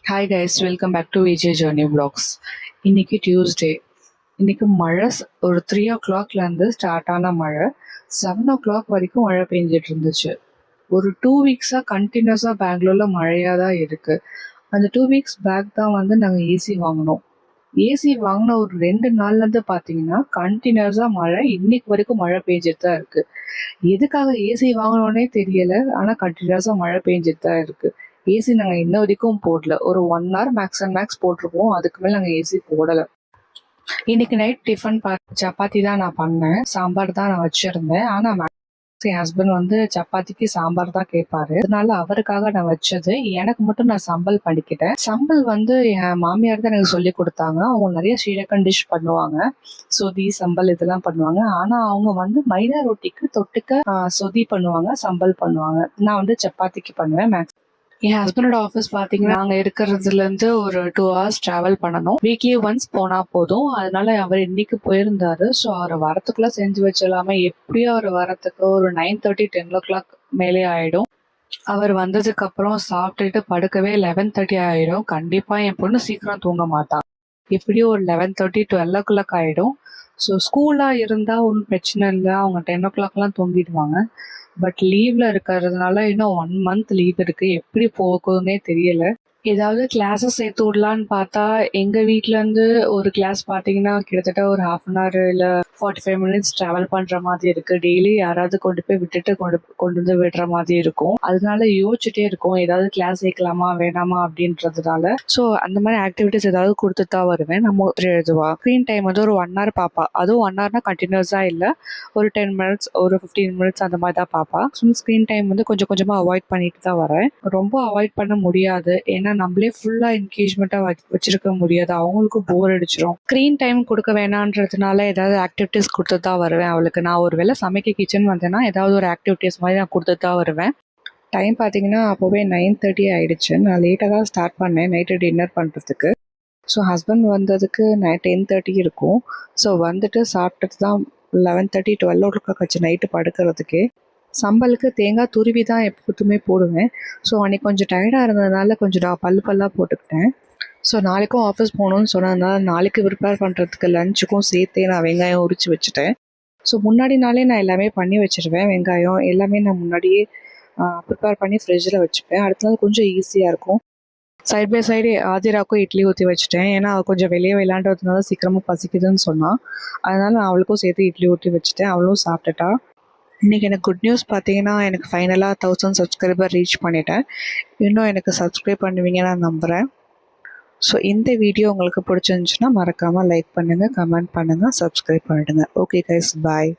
Hi guys, welcome back to Vijay journey vlogs. இன்னைக்கு Tuesday. இன்னைக்கு மழை ஒரு 3 o'clockலேருந்து ஸ்டார்ட் ஆன மழை 7 o'clock வரைக்கும் மழை பெஞ்சிட்டு இருந்துச்சு. ஒரு 2 weeks கண்டினியூஸாக பெங்களூரில் மழையாக தான் இருக்குது. அந்த 2 weeks பேக் தான் நாங்கள் ஏசி வாங்கினோம். ஏசி வாங்கின ஒரு 2 நாள்லேருந்து பார்த்தீங்கன்னா கண்டினியூஸாக மழை, இன்னைக்கு வரைக்கும் மழை பெஞ்சிட்டு தான் இருக்குது. எதுக்காக ஏசி வாங்கினோன்னே தெரியலை, ஆனால் கண்டினியூஸாக மழை பெஞ்சிட்டு தான் இருக்குது. ஏசி நாங்கள் இன்ன வரைக்கும் போடல. ஒரு 1 hour மேக்ஸ் போட்டிருப்போம், அதுக்கு மேலே நாங்கள் ஏசி போடலை. இன்னைக்கு நைட் டிஃபன் சப்பாத்தி தான் நான் பண்ணேன். சாம்பார் தான் நான் வச்சுருந்தேன். ஆனால் என் ஹஸ்பண்ட் சப்பாத்திக்கு சாம்பார் தான் கேட்பாரு. அதனால அவருக்காக நான் வச்சது. எனக்கு மட்டும் நான் சம்பல் பண்ணிக்கிட்டேன். சம்பல் என் மாமியார் தான் எனக்கு சொல்லி கொடுத்தாங்க. அவங்க நிறைய ஸ்ரீரகன் டிஷ் பண்ணுவாங்க. சொதி சம்பல் இதெல்லாம் பண்ணுவாங்க. ஆனா அவங்க மைதா ரொட்டிக்கு தொட்டுக்க சொதி பண்ணுவாங்க, சம்பல் பண்ணுவாங்க. நான் சப்பாத்திக்கு பண்ணுவேன். என் ஹஸ்பண்டோட ஆஃபீஸ் பார்த்தீங்கன்னா நாங்கள் இருக்கிறதுலேருந்து ஒரு 2 hours ட்ராவல் பண்ணணும். வீக்லி ஒன்ஸ் போனால் போதும். அதனால அவர் இன்னைக்கு போயிருந்தாரு. ஸோ அவர் வரத்துக்குள்ளே செஞ்சு வச்சிடலாமே. எப்படியும் அவர் வரத்துக்கு ஒரு 9:30 10 o'clock மேலே ஆகிடும். அவர் வந்ததுக்கப்புறம் சாப்பிட்டுட்டு படுக்கவே 11:30 ஆகிடும். கண்டிப்பாக என் பொண்ணு சீக்கிரம் தூங்க மாட்டான். எப்படியும் ஒரு 11:30 12 o'clock ஆகிடும். ஸோ ஸ்கூலாக இருந்தால் ஒன்றும் பிரச்சனை இல்லை, அவங்க 10 o'clockலாம் தூங்கிடுவாங்க. பட் லீவில் இருக்கிறதுனால இன்னும் 1 month லீவ் இருக்குது. எப்படி போகுதுன்னே தெரியலை. ஏதாவது கிளாஸஸ் சேர்த்து விடலான்னு பார்த்தா எங்கள் வீட்டிலேருந்து ஒரு கிளாஸ் பார்த்தீங்கன்னா கிட்டத்தட்ட ஒரு 1/2 hour இல்லை 45 minutes ட்ராவல் பண்ணுற மாதிரி இருக்குது. டெய்லி யாராவது கொண்டு போய் விட்டுட்டு கொண்டு வந்து விடுற மாதிரி இருக்கும். அதனால யோசிச்சுட்டே இருக்கும், ஏதாவது கிளாஸ் சேர்க்கலாமா வேணாமா அப்படின்றதுனால. ஸோ அந்த மாதிரி ஆக்டிவிட்டிஸ் ஏதாவது கொடுத்து தான் வருவேன். நம்ம எழுதுவா. ஸ்க்ரீன் டைம் ஒரு 1 hour பார்ப்பா. அதுவும் 1 hourனா கண்டினியூஸாக இல்லை, ஒரு 10 minutes ஒரு 15 minutes அந்த மாதிரி தான் பார்ப்பா. ஸோ ஸ்க்ரீன் டைம் கொஞ்சம் கொஞ்சமாக அவாய்ட் பண்ணிட்டு தான் வரேன். ரொம்ப அவாய்ட் பண்ண முடியாது, ஏன்னா நம்மளே ஃபுல்லா என்கேஜ்மெண்ட்டா வச்சிருக்க முடியாது. அவங்களுக்கும் போர் அடிச்சிடும். ஸ்க்ரீன் டைம் கொடுக்க வேணான்றதுனால ஏதாவது ஆக்டிவிட்டிஸ் கொடுத்து தான் வருவேன் அவளுக்கு. நான் ஒரு வேளை சமைக்க கிச்சன் வந்தேன்னா ஏதாவது ஒரு ஆக்டிவிட்டிஸ் மாதிரி நான் கொடுத்து தான் வருவேன். டைம் பார்த்தீங்கன்னா அப்போவே 9:30 ஆயிடுச்சு. நான் லேட்டாக தான் ஸ்டார்ட் பண்ணேன் நைட்டு டின்னர் பண்ணுறதுக்கு. ஸோ ஹஸ்பண்ட் வந்ததுக்கு 10:30 இருக்கும். ஸோ வந்துட்டு சாப்பிட்டுட்டு தான் 11:30 12 o'clock ஆச்சு நைட்டு படுக்கிறதுக்கே. சம்பலுக்கு தேங்காய் துருவி தான் எப்போதுமே போடுவேன். ஸோ அன்றைக்கி கொஞ்சம் டயர்டாக இருந்ததுனால கொஞ்சம் நான் பல்லாக போட்டுக்கிட்டேன். ஸோ நாளைக்கும் ஆஃபீஸ் போகணுன்னு சொன்னதுனால நாளைக்கு ப்ரிப்பேர் பண்ணுறதுக்கு லஞ்சுக்கும் சேர்த்தே நான் வெங்காயம் உரித்து வச்சுட்டேன். ஸோ முன்னாடி நாளே நான் எல்லாமே பண்ணி வச்சுருவேன். வெங்காயம் எல்லாமே நான் முன்னாடியே ப்ரிப்பேர் பண்ணி ஃப்ரிட்ஜில் வச்சுப்பேன். அடுத்த நாள் கொஞ்சம் ஈஸியாக இருக்கும். சைட் பை சைடு ஆதிராக்கும் இட்லி ஊற்றி வச்சுட்டேன். ஏன்னா அவள் கொஞ்சம் வெளியே விளையாண்டதுனால சீக்கிரமாக பசிக்குதுன்னு சொன்னான். அதனால் நான் அவளுக்கும் சேர்த்து இட்லி ஊற்றி வச்சுட்டேன். அவளும் சாப்பிட்டுட்டா. இன்றைக்கி எனக்கு குட் நியூஸ் பார்த்தீங்கன்னா, எனக்கு ஃபைனலாக 1000 சப்ஸ்கிரைபர் ரீச் பண்ணிட்டேன். இன்னும் எனக்கு சப்ஸ்கிரைப் பண்ணுவீங்க நான் நம்புகிறேன். ஸோ இந்த வீடியோ உங்களுக்கு பிடிச்சிருந்துச்சுன்னா மறக்காமல் லைக் பண்ணுங்கள், கமெண்ட் பண்ணுங்கள், சப்ஸ்கிரைப் பண்ணிடுங்க. ஓகே கைஸ், பாய்.